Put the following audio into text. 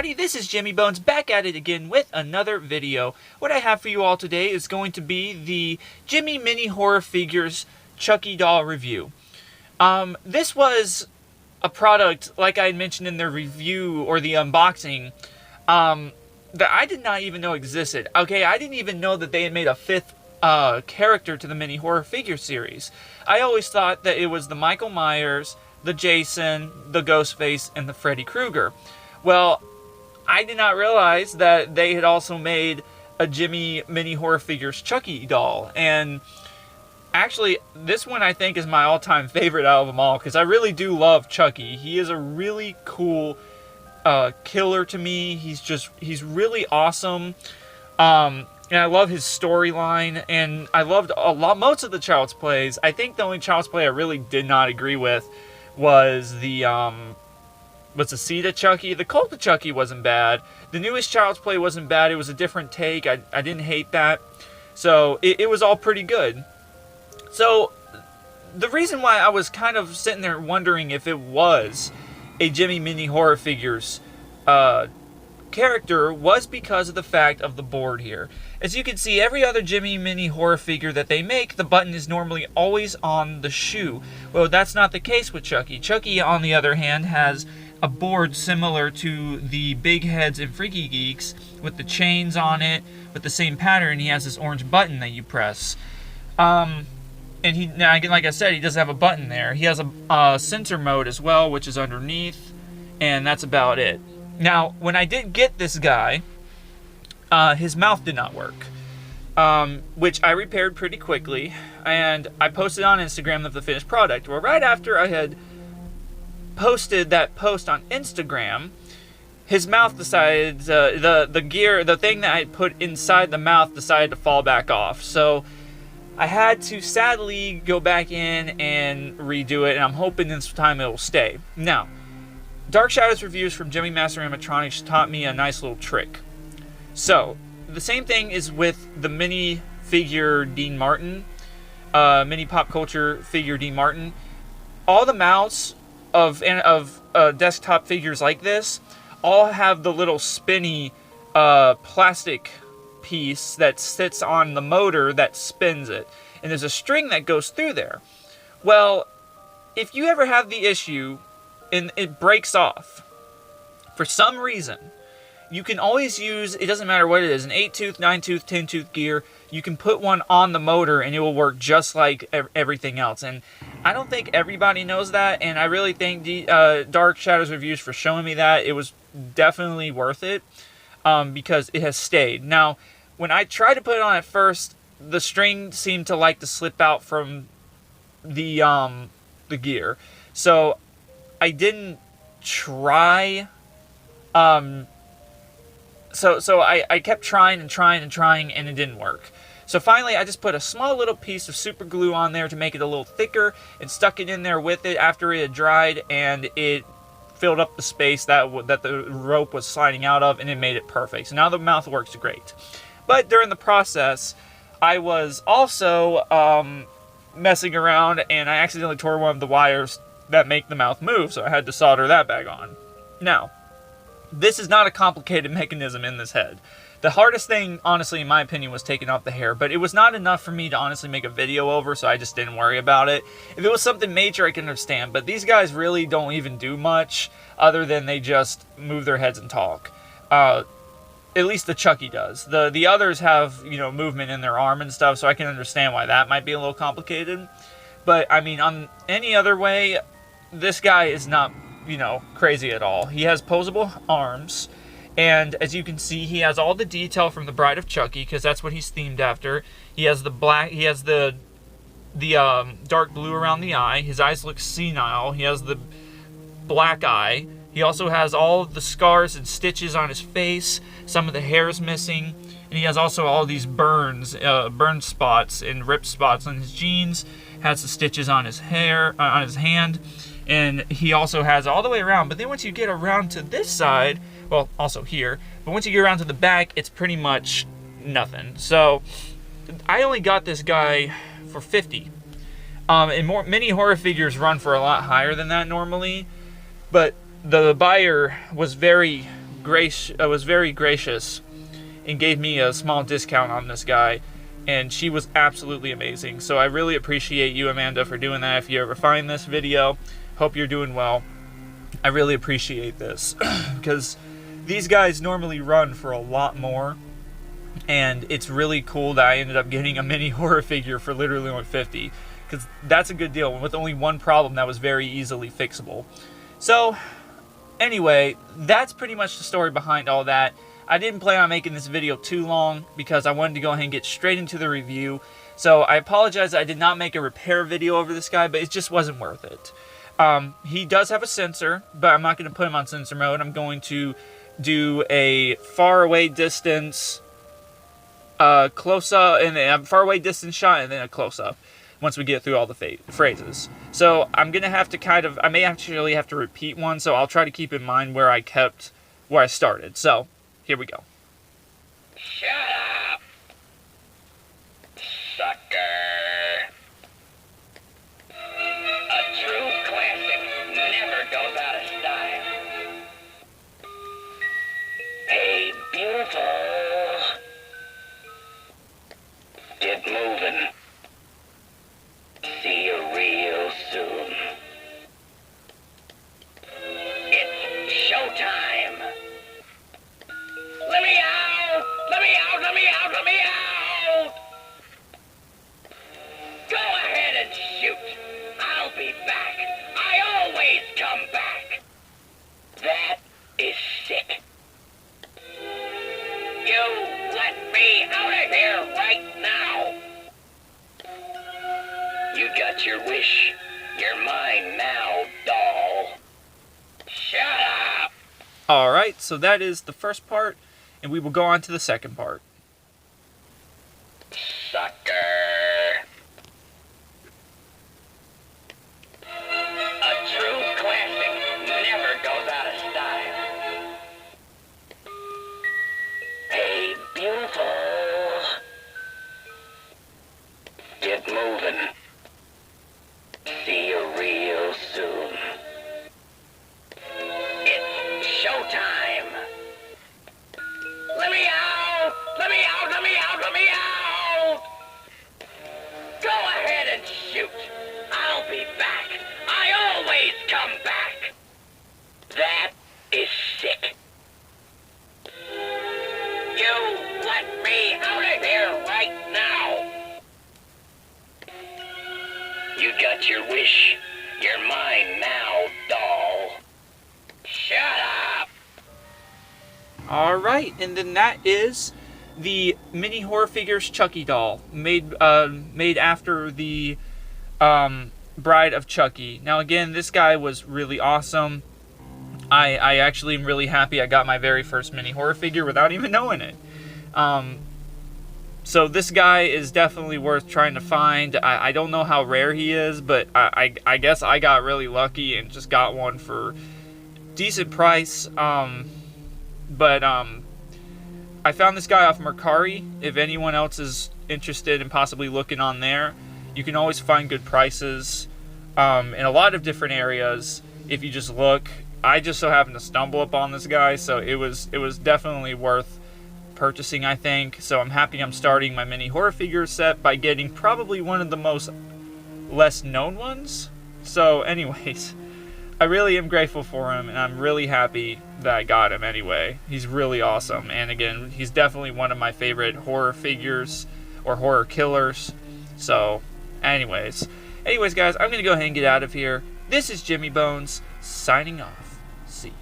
Howdy, this is Jimmy Bones back at it again with another video. What I have for you all today is going to be the Gemmy Mini Horror Figures Chucky doll review. This was a product, like I had mentioned in the review or the unboxing, that I did not even know existed. Okay, I didn't even know that they had made a fifth character to the Mini Horror Figure series. I always thought that it was the Michael Myers, the Jason, the Ghostface, and the Freddy Krueger. Well, I did not realize that they had also made a Gemmy Mini Horror Figures Chucky doll. And actually, this one I think is my all-time favorite out of them all, because I really do love Chucky. He is a really cool killer to me. He's really awesome. And I love his storyline, and I loved most of the Child's Plays. I think the only Child's Play I really did not agree with was the Seed of Chucky. The Cult of Chucky wasn't bad. The newest Child's Play wasn't bad. It was a different take. I didn't hate that. So it was all pretty good. So the reason why I was kind of sitting there wondering if it was a Gemmy Mini Horror Figures character was because of the fact of the board here. As you can see, every other Gemmy Mini Horror Figure that they make, the button is normally always on the shoe. Well, that's not the case with Chucky. Chucky, on the other hand, has a board similar to the Big Heads and Freaky Geeks with the chains on it, with the same pattern. He has this orange button that you press. And now, like I said, he doesn't have a button there. He has a sensor mode as well, which is underneath, and that's about it. Now, when I did get this guy, his mouth did not work, which I repaired pretty quickly, and I posted on Instagram of the finished product. Well, right after I had posted that post on Instagram, his mouth decided, the thing that I had put inside the mouth decided to fall back off. So I had to sadly go back in and redo it, and I'm hoping this time it will stay. Now, Dark Shadows reviews from Gemmy Master Animatronics taught me a nice little trick. So, the same thing is with the mini figure Dean Martin, mini pop culture figure Dean Martin. All the mouths of desktop figures like this all have the little spinny plastic piece that sits on the motor that spins it. And there's a string that goes through there. Well, if you ever have the issue and it breaks off, for some reason, you can always use, it doesn't matter what it is, an 8-tooth, 9-tooth, 10-tooth gear, you can put one on the motor and it will work just like everything else. And I don't think everybody knows that, and I really thank Dark Shadows Reviews for showing me that. It was definitely worth it, because it has stayed. Now, when I tried to put it on at first, the string seemed to like to slip out from the gear. So I didn't try. So I kept trying and it didn't work. So finally I just put a small little piece of super glue on there to make it a little thicker and stuck it in there with it after it had dried, and it filled up the space that the rope was sliding out of, and it made it perfect. So now the mouth works great. But during the process, I was also messing around, and I accidentally tore one of the wires that make the mouth move, so I had to solder that back on. Now, this is not a complicated mechanism in this head. The hardest thing, honestly, in my opinion, was taking off the hair, but it was not enough for me to honestly make a video over, so I just didn't worry about it. If it was something major, I can understand, but these guys really don't even do much other than they just move their heads and talk. At least the Chucky does. The others have, movement in their arm and stuff, so I can understand why that might be a little complicated. But, I mean, on any other way, this guy is not, crazy at all. He has posable arms, and as you can see, he has all the detail from the Bride of Chucky, because that's what he's themed after. He has the black, he has the dark blue around the eye. His eyes look senile. He has the black eye. He also has all of the scars and stitches on his face. Some of the hair is missing, and he has also all these burns, burn spots and rip spots on his jeans. Has the stitches on his hair, on his hand. And he also has all the way around. But then once you get around to this side, well, also here, but once you get around to the back, it's pretty much nothing. So I only got this guy for $50. And many horror figures run for a lot higher than that normally. But the buyer was very was very gracious and gave me a small discount on this guy, and she was absolutely amazing. So I really appreciate you, Amanda, for doing that. If you ever find this video, hope you're doing well. I really appreciate this because these guys normally run for a lot more, and it's really cool that I ended up getting a mini horror figure for literally only $50, because that's a good deal with only one problem that was very easily fixable. So anyway, that's pretty much the story behind all that. I didn't plan on making this video too long because I wanted to go ahead and get straight into the review. So I apologize I did not make a repair video over this guy, but it just wasn't worth it. He does have a sensor, but I'm not going to put him on sensor mode. I'm going to do a far away distance, close up, and a far away distance shot, and then a close up once we get through all the phrases. So I'm going to have to I may actually have to repeat one, so I'll try to keep in mind where I started. So here we go. Shut up, sucker. A true classic never goes out of style. Hey, beautiful. Get moving. See you real soon. It's showtime. Let me out! Let me out! Let me out! Let me out! Go ahead and shoot. I'll be back. I always come back. That is sick. You let me out of here right now. You got your wish. You're mine now, doll. Shut up! Alright, so that is the first part, and we will go on to the second part. Sucker. A true classic never goes out of style. Hey, beautiful. Get moving. See you real soon. It's showtime. Let me out! Let me out! Let me out! Let me out! Go ahead and shoot. I'll be back. I always come back. That is sick. You let me out of here right now. You got your wish. You're mine now, doll. Shut up. Alright, and then that is the mini horror figures Chucky doll, made after the Bride of Chucky. Now again, this guy was really awesome. I actually am really happy I got my very first mini horror figure without even knowing it. So this guy is definitely worth trying to find. I don't know how rare he is, but I guess I got really lucky and just got one for decent price. I found this guy off Mercari. If anyone else is interested in possibly looking on there, you can always find good prices in a lot of different areas if you just look. I just so happened to stumble upon this guy, so it was definitely worth purchasing, I think. So I'm happy I'm starting my mini horror figure set by getting probably one of the most less known ones. So anyways, I really am grateful for him, and I'm really happy that I got him anyway. He's really awesome, and again, he's definitely one of my favorite horror figures or horror killers. So anyways guys, I'm gonna go ahead and get out of here. This is Jimmy Bones signing off. See ya.